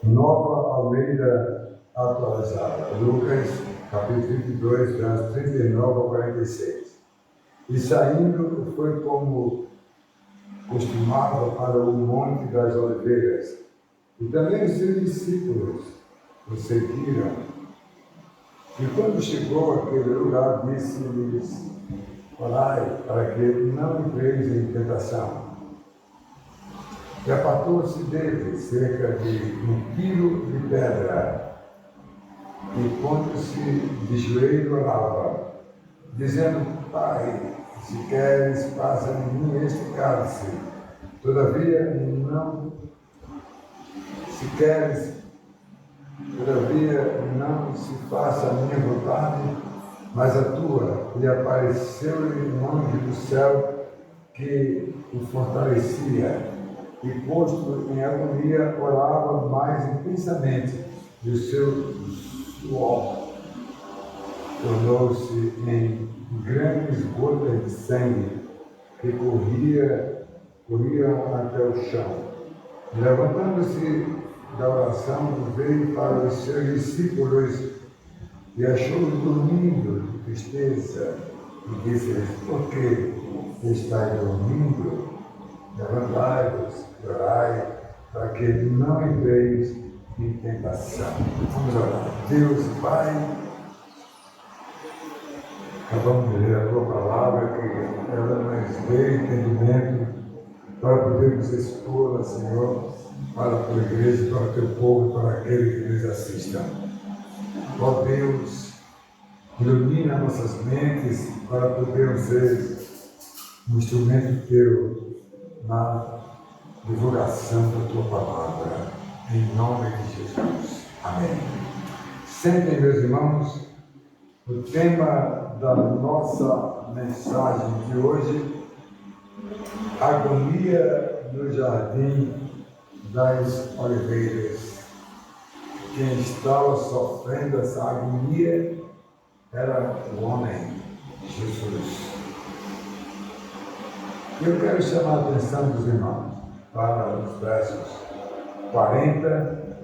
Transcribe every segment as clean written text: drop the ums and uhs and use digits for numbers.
Nova Almeida atualizada. Lucas, capítulo 22, versos 39 a 46. E saindo, foi como costumava para o Monte das Oliveiras. E também os seus discípulos o seguiram. E quando chegou àquele lugar, disse-lhes: orai para que não entreis em tentação. E apartou-se dele cerca de 1 quilo de pedra, e pondo-se de joelho orava, dizendo: Pai, se queres, passa de mim este cálice. Todavia não se faça a minha vontade, mas a tua. E apareceu-lhe um anjo do céu que o fortalecia. E posto em agonia, orava mais intensamente, e o seu suor tornou-se em grandes gotas de sangue que corriam até o chão. E levantando-se da oração, veio para os seus discípulos e achou-os dormindo de tristeza, e disse-lhes: por que estáis dormindo? Levantai-vos e orai, para que não entreis em tentação. Vamos orar. Deus Pai, acabamos de ler a tua palavra, que ela nos dê entendimento para podermos expô-la, Senhor, para a tua igreja, para o teu povo, para aqueles que nos assistam. Ó Deus, ilumina nossas mentes para podermos ser um instrumento teu na divulgação da tua palavra, em nome de Jesus. Amém. Sentem, meus irmãos, o tema da nossa mensagem de hoje: agonia no jardim das oliveiras. Quem estava sofrendo essa agonia era o homem, Jesus. Eu quero chamar a atenção dos irmãos para os versos 40,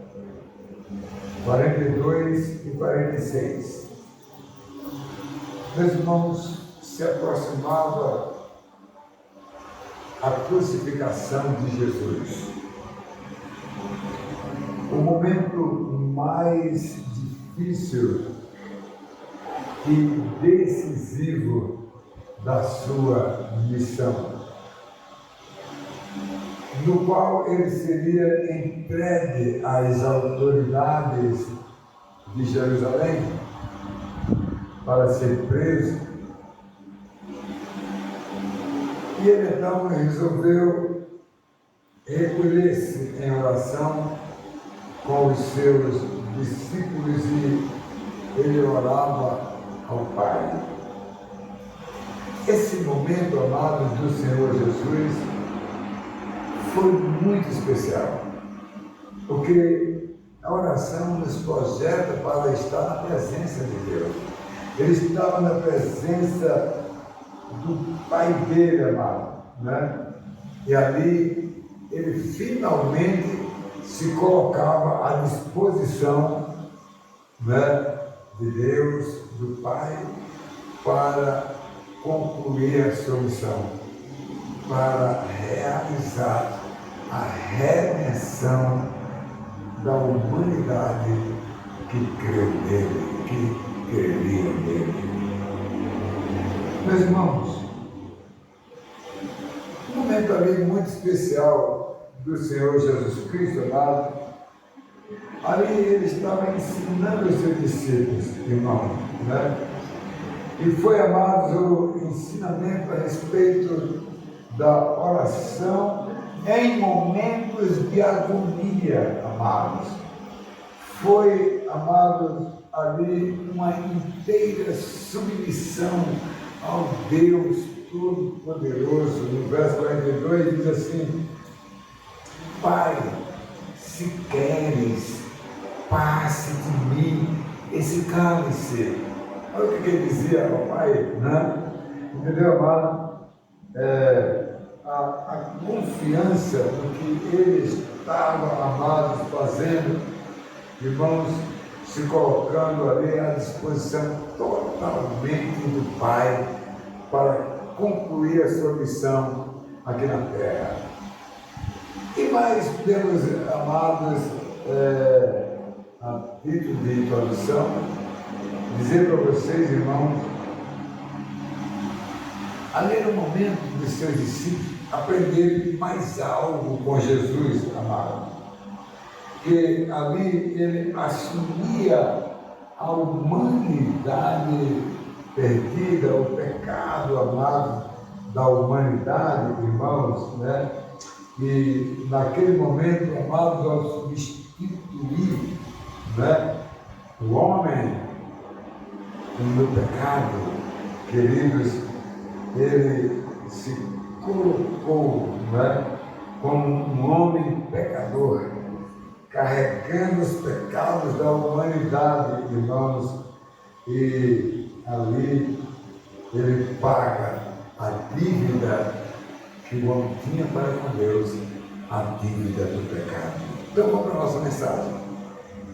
42 e 46. Meus irmãos, se aproximava a crucificação de Jesus. O momento mais difícil e decisivo da sua missão, no qual ele seria entregue às autoridades de Jerusalém para ser preso. E ele então resolveu recolher-se em oração com os seus discípulos e ele orava ao Pai. Esse momento, amados do Senhor Jesus, foi muito especial, porque a oração nos projeta para estar na presença de Deus. Ele estava na presença do Pai dele, amado, né? E ali ele finalmente se colocava à disposição, né, de Deus, do Pai, para concluir a sua missão, para realizar a redenção da humanidade que creu nele, que creria nele. Meus irmãos, um momento ali muito especial do Senhor Jesus Cristo, amado. Ali ele estava ensinando os seus discípulos, irmão, né? E foi, amados, o ensinamento a respeito da oração em momentos de agonia, amados. Foi, amados, ali uma inteira submissão ao Deus Todo-Poderoso. No verso 42 diz assim: Pai, se queres, passe de mim esse cálice. Olha o que ele dizia ao Pai, né? Entendeu, amado? A confiança no que ele estava, amados, fazendo, irmãos, se colocando ali à disposição totalmente do Pai para concluir a sua missão aqui na Terra. E mais podemos, amados, a título de introdução, dizer para vocês, irmãos, ali no momento de seus discípulos aprenderem mais algo com Jesus, amado, que ali ele assumia a humanidade perdida, o pecado, amado, da humanidade, irmãos, né? E naquele momento, amados, ao substituir, né, o homem no pecado, queridos, ele se colocou, né, como um homem pecador, carregando os pecados da humanidade, irmãos, e ali ele paga a dívida que o homem tinha para com Deus, a dívida do pecado. Então vamos para a nossa mensagem.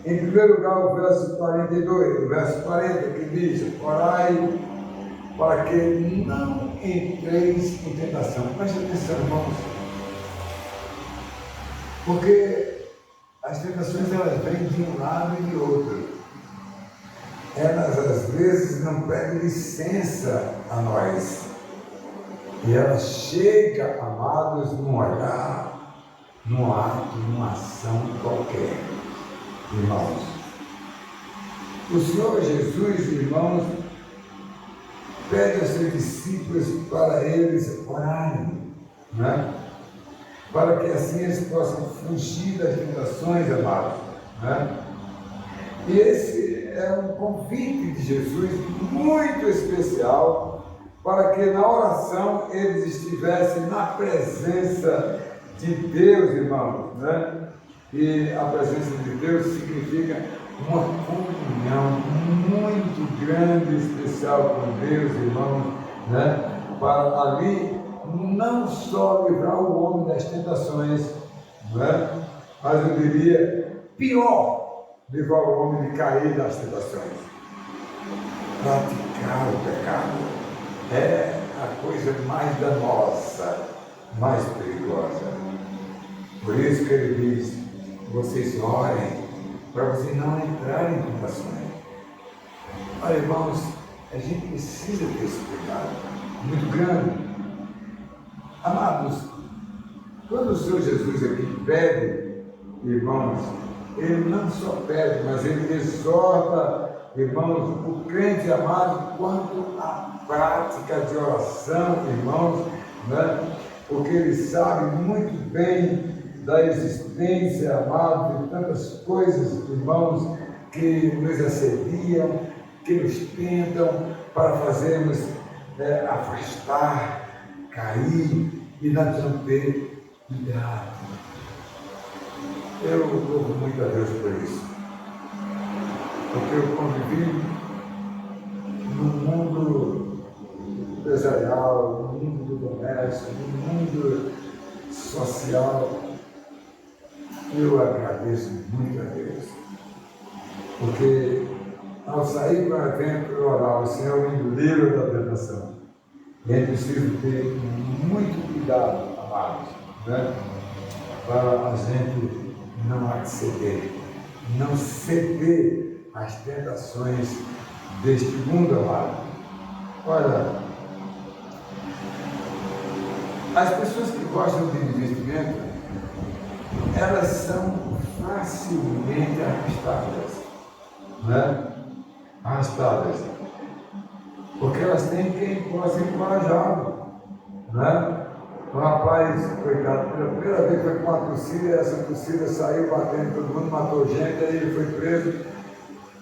Em primeiro lugar, o verso 42, o verso 40, que diz: orai para que não entreis em tentação. Preste atenção, irmãos, porque as tentações elas vêm de um lado e de outro. Elas às vezes não pedem licença a nós. E ela chega, amados, num olhar, num ato, numa ação qualquer, irmãos. O Senhor Jesus, irmãos, pede aos seus discípulos para eles orarem, né? Para que assim eles possam fugir das tentações, amados, né? E esse é um convite de Jesus muito especial, para que na oração eles estivessem na presença de Deus, irmãos, né? E a presença de Deus significa uma comunhão muito grande e especial com Deus, irmãos, né? Para ali não só livrar o homem das tentações, né? Mas eu diria, pior, livrar o homem de cair das tentações, praticar o pecado. É a coisa mais danosa, mais perigosa. Por isso que ele diz: vocês orem para vocês não entrarem em tentações. Olha, irmãos, a gente precisa ter esse cuidado muito grande. Amados, quando o Senhor Jesus aqui pede, irmãos, ele não só pede, mas ele exorta, irmãos, o crente amado quanto à prática de oração, irmãos, né? Porque ele sabe muito bem da existência, amado, de tantas coisas, irmãos, que nos assediam, que nos tentam para fazermos afastar, cair e não ter cuidado. Eu louvo muito a Deus por isso, porque eu convivi no mundo empresarial, no mundo do comércio, no mundo social. Eu agradeço muito a Deus, porque ao sair para o evento eu orava: Senhor, me livra da tentação. E é preciso ter muito cuidado, amados, né? Para a gente não acceder, não ceder às tentações deste mundo, amado. Olha, as pessoas que gostam de investimento, elas são facilmente arrastadas, né? Arrastadas, porque elas têm quem possa encorajá-lo, né? O rapaz, coitado, pela primeira vez foi com uma torcida, e essa torcida saiu batendo todo mundo, matou gente, aí ele foi preso,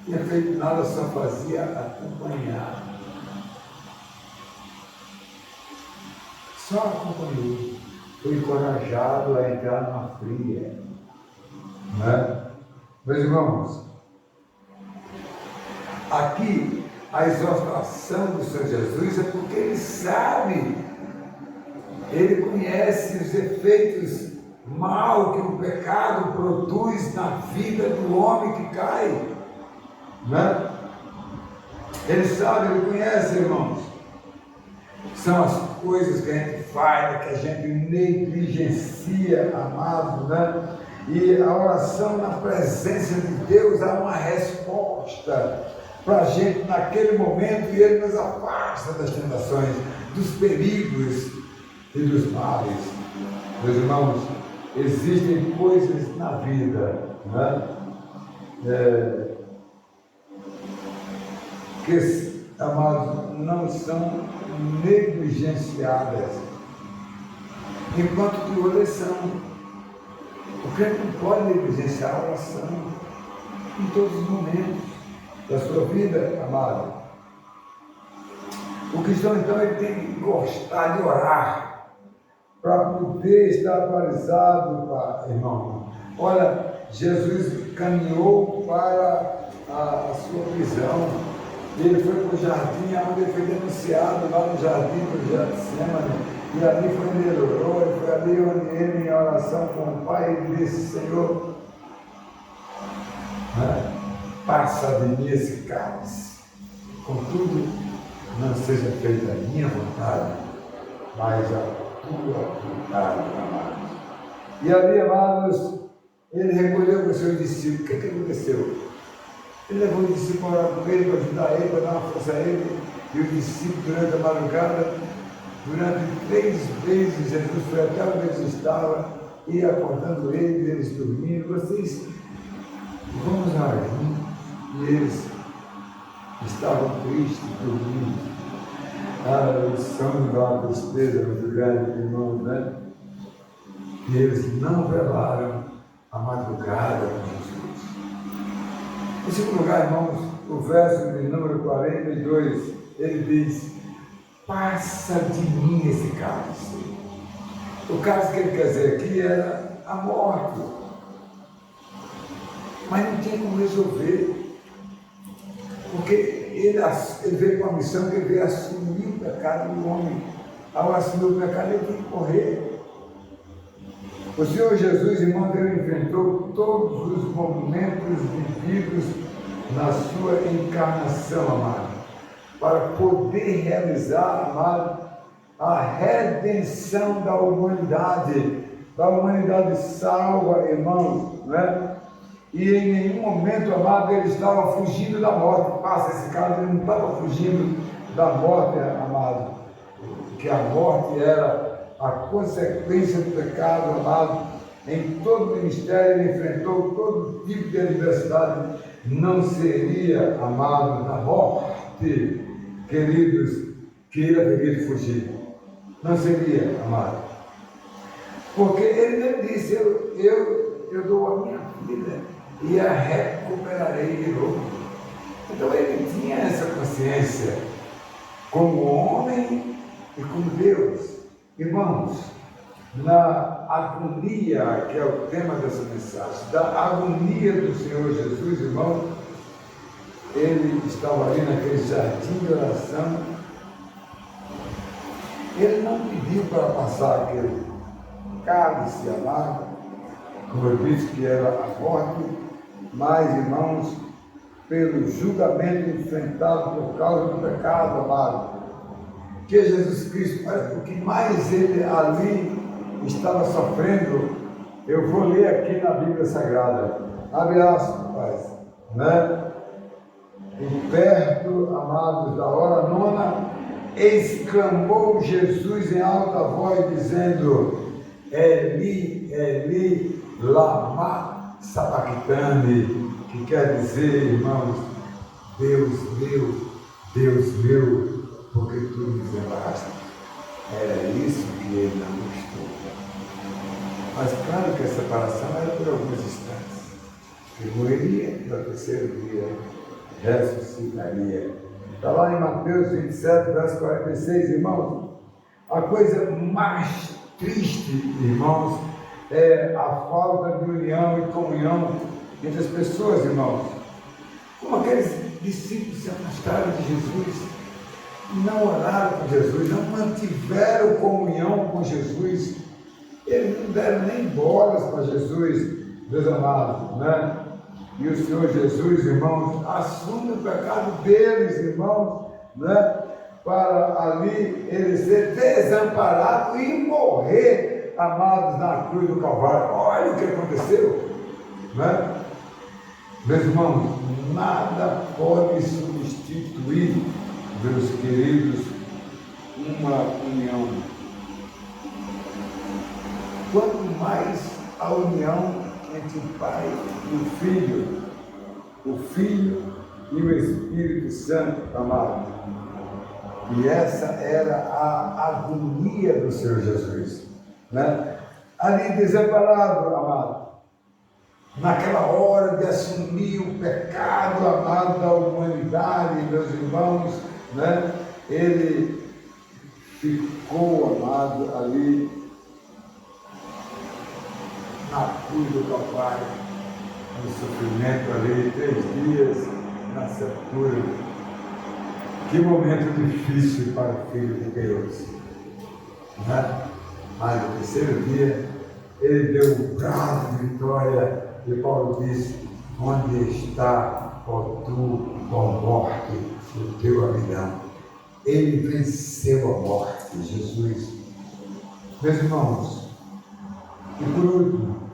tinha feito nada, só fazia acompanhar. Só acompanhou, foi encorajado a entrar numa fria, né? Meus irmãos, aqui a exortação do Senhor Jesus é porque ele sabe, ele conhece os efeitos mal que o pecado produz na vida do homem que cai, né? Ele sabe, ele conhece, irmãos. São as coisas que a gente faz, que a gente negligencia, amado, né? E a oração na presença de Deus há uma resposta para a gente naquele momento, e Ele nos afasta das tentações, dos perigos e dos males. Meus irmãos, existem coisas na vida, né? Que, amados, não são negligenciadas, enquanto que outras são. O crente não pode negligenciar a oração em todos os momentos da sua vida, amado. O cristão, então, ele tem que gostar de orar para poder estar atualizado, irmão. Olha, Jesus caminhou para a sua prisão. Ele foi para o jardim, onde ele foi denunciado, lá no jardim do Getsemane. E ali foi onde ele orou, foi ali onde ele, em oração com o Pai, ele disse: Senhor, passa de mim esse cálice. Contudo, não seja feita a minha vontade, mas a tua vontade, amados. E ali, amados, ele recolheu com os seus discípulos. O que aconteceu? Ele levou os discípulos para orar com ele, para ajudar ele, para dar uma força a ele. E os discípulos, durante a madrugada, durante 3 vezes, Jesus foi até onde eles estavam, e acordando eles dormindo. Vocês vão nos juntos. E eles estavam tristes, dormindo. O sono dá uma tristeza muito grande, irmãos, né? E eles não velaram a madrugada com Jesus. Em segundo lugar, irmãos, o verso de número 42, ele diz: passa de mim esse cálice. O cálice que ele quer dizer aqui era a morte, mas não tinha como resolver, porque ele veio com a missão que ele veio assumir o pecado do homem. Ao assumir o pecado, ele tem que morrer. O Senhor Jesus, irmão, ele enfrentou todos os momentos vividos na sua encarnação, amado, para poder realizar, amado, a redenção da humanidade salva, irmãos, não é? E em nenhum momento, amado, ele estava fugindo da morte. Passa esse caso, ele não estava fugindo da morte, amado, que a morte era a consequência do pecado, amado. Em todo o ministério ele enfrentou todo tipo de adversidade. Não seria, amado, da morte, queridos, que ele haveria de fugir. Não seria, amado. Porque ele disse: eu dou a minha vida e a recuperarei de novo. Então ele tinha essa consciência como homem e como Deus. Irmãos, na agonia, que é o tema dessa mensagem, da agonia do Senhor Jesus, irmão, ele estava ali naquele jardim de oração. Ele não pediu para passar aquele cálice amargo, como eu disse que era a morte, mas, irmãos, pelo julgamento enfrentado por causa do pecado, amado, que Jesus Cristo, o que mais ele ali estava sofrendo, eu vou ler aqui na Bíblia Sagrada, abre aspas, né? E perto, amados, da hora 9, exclamou Jesus em alta voz, dizendo: Eli, Eli, lama sabachthani, que quer dizer, irmãos, Deus meu, porque tu me desamparaste. Era isso que ele não gostou. Mas claro que a separação era por alguns instantes. Ele morreria e no terceiro dia ressuscitaria. Está lá em Mateus 27, verso 46, irmãos. A coisa mais triste, irmãos, é a falta de união e comunhão entre as pessoas, irmãos. Como aqueles discípulos se afastaram de Jesus, não oraram com Jesus, não mantiveram comunhão com Jesus, Eles não deram nem bolas para Jesus, meus amados, né? E o Senhor Jesus, irmãos, assume o pecado deles, irmãos, né? Para ali ele ser desamparado e morrer, amados, na cruz do Calvário. Olha o que aconteceu, né? Meus irmãos, nada pode substituir, meus queridos, uma união. Quanto mais a união entre o Pai e o Filho e o Espírito Santo, amado. E essa era a agonia do Senhor Jesus, né? Ali desamparado, amado, naquela hora de assumir o pecado, amado, da humanidade, meus irmãos, né? Ele ficou, amado, ali na cruz do Calvário, no sofrimento ali, 3 dias na sepultura. Que momento difícil para o Filho de Deus, né? Mas no terceiro dia, ele deu um brado de vitória, e Paulo disse: onde está, ó tu, ó morte, o teu aguilhão? Ele venceu a morte, Jesus. Meus irmãos, e por último,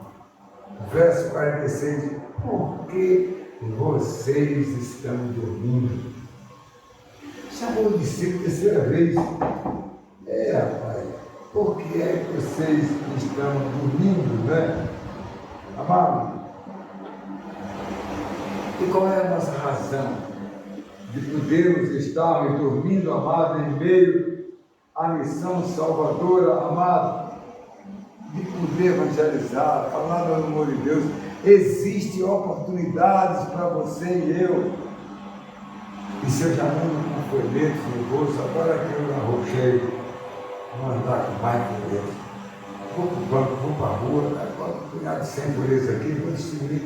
verso 46, por que vocês estão dormindo? Chamou o discípulo terceira vez. Rapaz, por que é que vocês estão dormindo, né? Amado, e qual é a nossa razão de podermos estar dormindo, amado, em meio à missão salvadora, amado, de poder evangelizar, falar do amor de Deus? Existem oportunidades para você e eu. E se eu já ando com folhetos no bolso, agora que eu arrochei, vou andar com mais folhetos. Vou para o banco, vou para a rua, agora um punhado de 100 folhetos aqui, vou distribuir,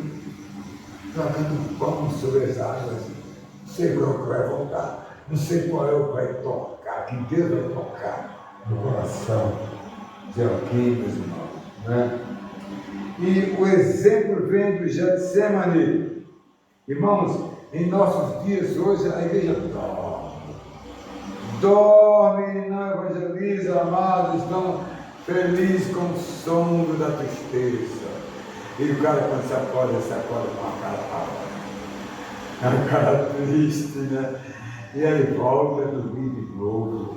jogando pão sobre as águas. Não sei qual que vai voltar, não sei qual é o que vai tocar, que Deus vai tocar no coração de alguém, meus irmãos, né? E o exemplo vem do Getsemane. Irmãos, em nossos dias hoje a igreja dorme, não evangeliza, amados, estão felizes com o sono da tristeza. E o cara, quando se acorda com a cara pavada, a cara triste, né? E aí volta a dormir de novo,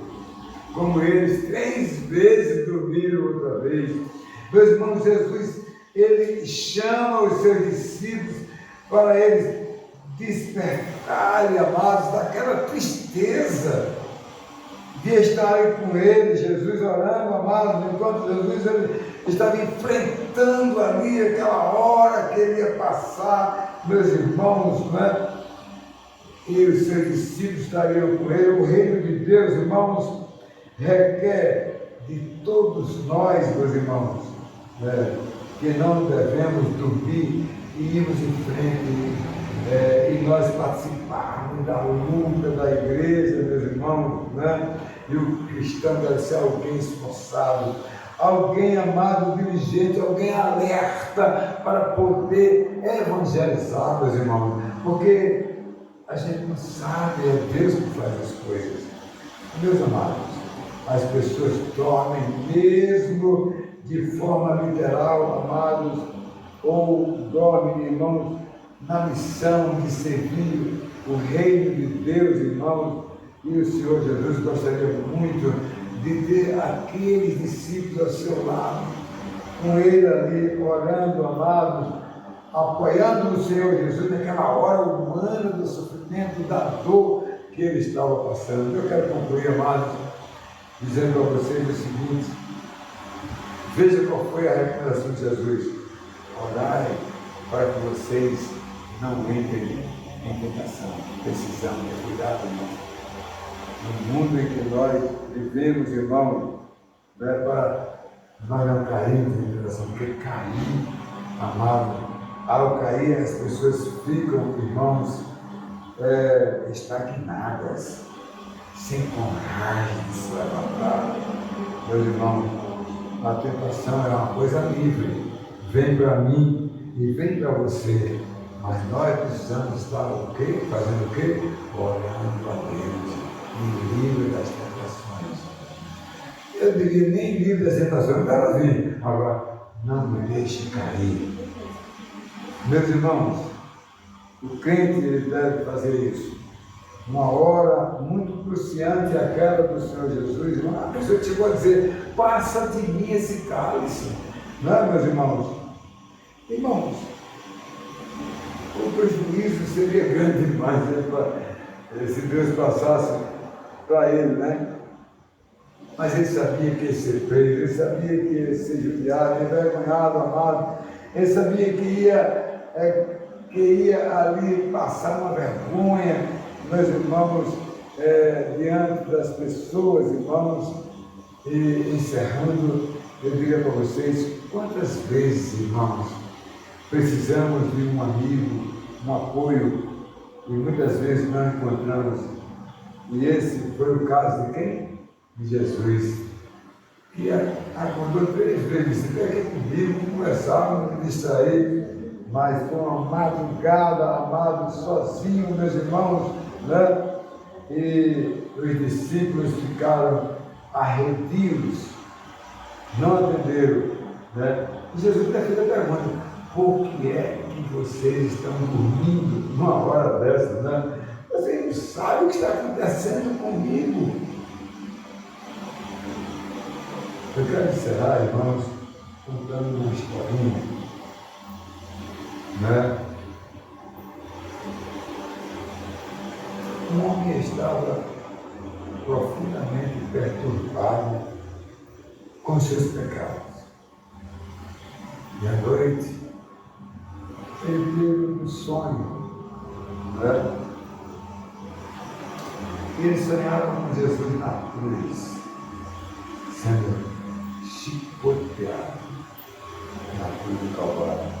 como eles 3 vezes dormiram outra vez. Meus irmãos, Jesus, ele chama os seus discípulos para eles despertarem, amados, daquela tristeza de estarem com ele, Jesus orando, amados, enquanto Jesus ele estava enfrentando ali aquela hora que ele ia passar, meus irmãos, né? E os seus discípulos estariam com ele. O reino de Deus, irmãos, requer de todos nós, meus irmãos, né, que não devemos dormir e irmos em frente, e nós participarmos da luta da igreja, meus irmãos, né? E o cristão deve ser alguém esforçado, alguém amado, diligente, alguém alerta para poder evangelizar, meus irmãos, porque a gente não sabe, é Deus que faz as coisas. Meus amados, as pessoas dormem mesmo de forma literal, amados, ou dormem, irmãos, na missão de servir o reino de Deus, irmãos. E o Senhor Jesus gostaria muito de ter aqueles discípulos ao seu lado, com ele ali, orando, amados, apoiando o Senhor Jesus naquela hora humana do sofrimento, da dor que ele estava passando. Eu quero concluir, amados, dizendo a vocês o seguinte: veja qual foi a recomendação de Jesus: orai para que vocês não entrem em tentação. Precisamos ter cuidado, irmão. No mundo em que nós vivemos, irmão, né, para nós não cairmos em tentação, porque cair, amado, ao cair as pessoas ficam, irmãos, estagnadas, sem coragem de se levantar. Meus irmãos, A tentação é uma coisa livre. Vem para mim e vem para você. Mas nós precisamos estar o quê? Fazendo o quê? Orando a Deus e livre das tentações. Eu diria nem livre das tentações, dela vir. Agora, não me deixe cair. Meus irmãos, o crente ele deve fazer isso. Uma hora muito cruciante aquela do Senhor Jesus. A pessoa chegou a dizer, passa de mim esse cálice. Não é, meus irmãos? Irmãos, o prejuízo seria grande demais, né, se Deus passasse para ele, né? Mas ele sabia que ia ser preso, ele sabia que ia ser judiado, envergonhado, amado. Ele sabia que ia ali passar uma vergonha, meus irmãos, diante das pessoas, irmãos. E encerrando, eu diria para vocês, quantas vezes, irmãos, precisamos de um amigo, um apoio, e muitas vezes não encontramos. E esse foi o caso de quem? De Jesus. Que acordou 3 vezes, fica aqui comigo, conversava, me distrair, mas foi uma madrugada, amado, sozinho, meus irmãos, né? E os discípulos ficaram arrepiados, não atenderam, né? E Jesus até fez a pergunta, por que é que vocês estão dormindo numa hora dessa, né? Vocês não sabem o que está acontecendo comigo. Eu quero encerrar, irmãos, contando uma historinha, né? Um homem estava profundamente perturbado com seus pecados. E à noite, ele teve um sonho, né? E ele sonhava com Jesus na cruz, sendo chicoteado na cruz do Calvário.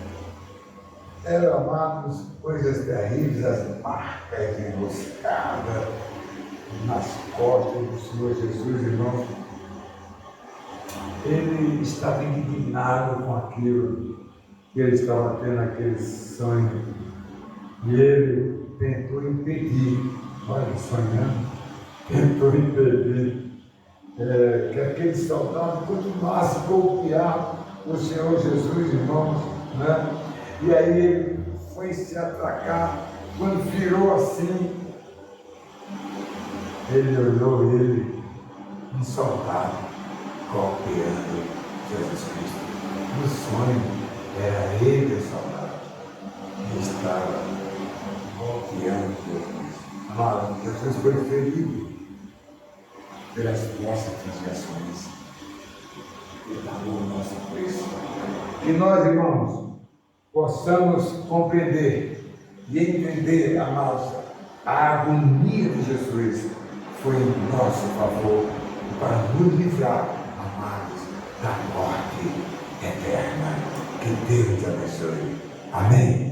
Eram, amados, coisas terríveis, as marcas emboscadas nas costas do Senhor Jesus, irmãos. Ele estava indignado com aquilo que ele estava tendo, aquele sonho. E ele tentou impedir, olha, sonhando, tentou impedir que aquele soldado continuasse a golpear o Senhor Jesus, irmãos, né? E aí ele foi se atracar, quando virou assim, ele olhou um soldado, golpeando Jesus Cristo. No sonho, era ele o soldado, que estava golpeando Jesus. Amado, Jesus foi ferido pelas nossas transgressões. Ele pagou o nosso preço. E nós, irmãos, possamos compreender e entender, amados, a agonia de Jesus foi em nosso favor para nos livrar, amados, da morte eterna. Que Deus te abençoe. Amém.